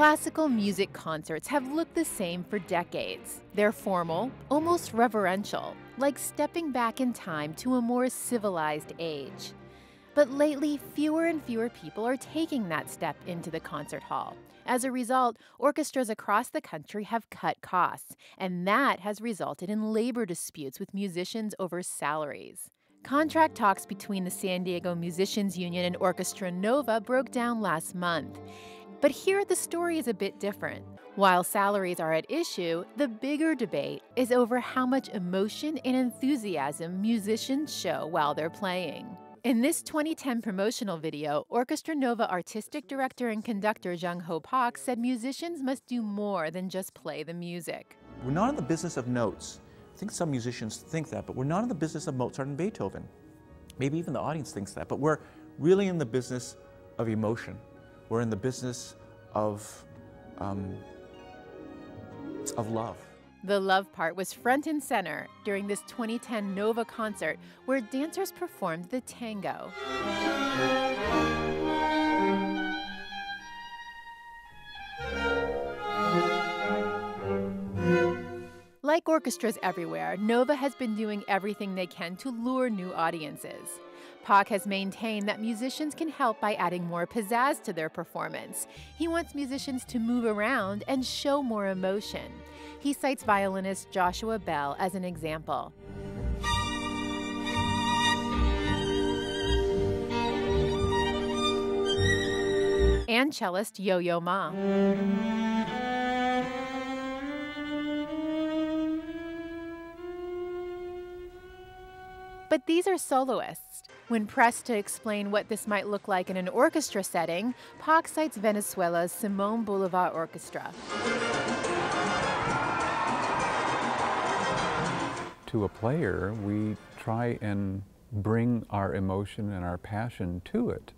Classical music concerts have looked the same for decades. They're formal, almost reverential, like stepping back in time to a more civilized age. But lately, fewer and fewer people are taking that step into the concert hall. As a result, orchestras across the country have cut costs, and that has resulted in labor disputes with musicians over salaries. Contract talks between the San Diego Musicians Union and Orchestra Nova broke down last month. But here the story is a bit different. While salaries are at issue, the bigger debate is over how much emotion and enthusiasm musicians show while they're playing. In this 2010 promotional video, Orchestra Nova artistic director and conductor Jung-Ho Park said musicians must do more than just play the music. We're not in the business of notes. I think some musicians think that, but we're not in the business of Mozart and Beethoven. Maybe even the audience thinks that, but we're really in the business of emotion. We're in the business of love. The love part was front and center during this 2010 Nova concert where dancers performed the tango. Like orchestras everywhere, Nova has been doing everything they can to lure new audiences. Park has maintained that musicians can help by adding more pizzazz to their performance. He wants musicians to move around and show more emotion. He cites violinist Joshua Bell as an example. And cellist Yo-Yo Ma. But these are soloists. When pressed to explain what this might look like in an orchestra setting, Park cites Venezuela's Simón Bolívar Orchestra. To a player, we try and bring our emotion and our passion to it.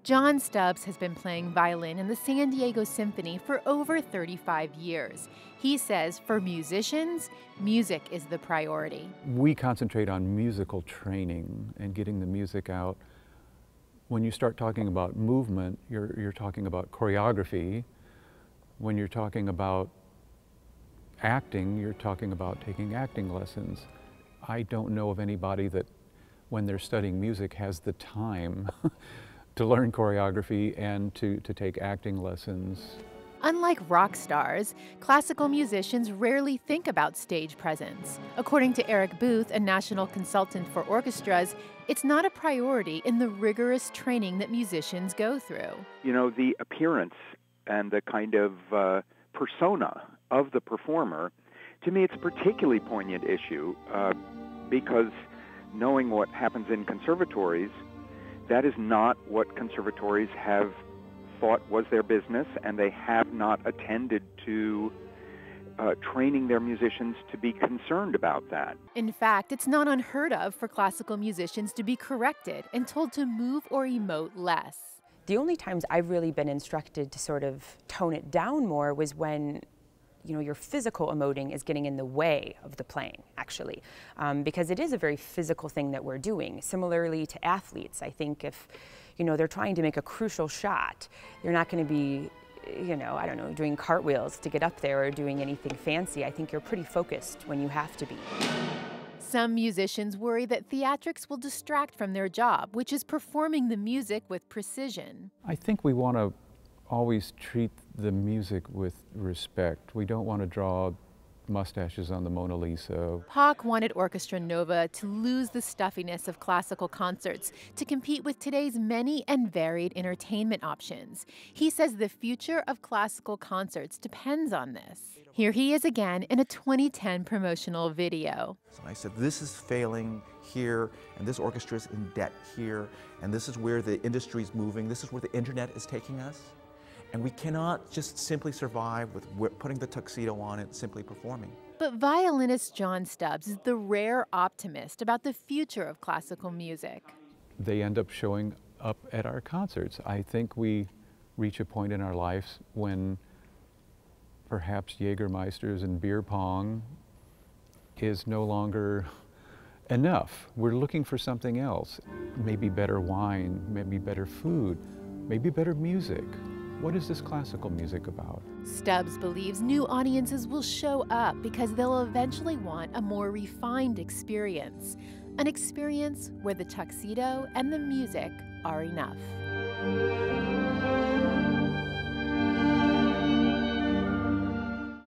John Stubbs has been playing violin in the San Diego Symphony for over 35 years. He says for musicians, music is the priority. We concentrate on musical training and getting the music out. When you start talking about movement, you're talking about choreography. When you're talking about acting, you're talking about taking acting lessons. I don't know of anybody that, when they're studying music, has the time to learn choreography and to take acting lessons. Unlike rock stars, classical musicians rarely think about stage presence. According to Eric Booth, a national consultant for orchestras, it's not a priority in the rigorous training that musicians go through. You know, the appearance and the kind of persona of the performer, to me it's a particularly poignant issue because knowing what happens in conservatories, that is not what conservatories have thought was their business, and they have not attended to training their musicians to be concerned about that. In fact, it's not unheard of for classical musicians to be corrected and told to move or emote less. The only times I've really been instructed to sort of tone it down more was when your physical emoting is getting in the way of the playing, actually, because it is a very physical thing that we're doing. Similarly to athletes, I think if, they're trying to make a crucial shot, you're not going to be, I don't know, doing cartwheels to get up there or doing anything fancy. I think you're pretty focused when you have to be. Some musicians worry that theatrics will distract from their job, which is performing the music with precision. I think we want to always treat the music with respect. We don't want to draw mustaches on the Mona Lisa. Park wanted Orchestra Nova to lose the stuffiness of classical concerts to compete with today's many and varied entertainment options. He says the future of classical concerts depends on this. Here he is again in a 2010 promotional video. So I said, this is failing here, and this orchestra is in debt here, and this is where the industry is moving, this is where the internet is taking us. And we cannot just simply survive with putting the tuxedo on and simply performing. But violinist John Stubbs is the rare optimist about the future of classical music. They end up showing up at our concerts. I think we reach a point in our lives when perhaps Jägermeisters and beer pong is no longer enough. We're looking for something else. Maybe better wine, maybe better food, maybe better music. what is this classical music about? Stubbs believes new audiences will show up because they'll eventually want a more refined experience, an experience where the tuxedo and the music are enough.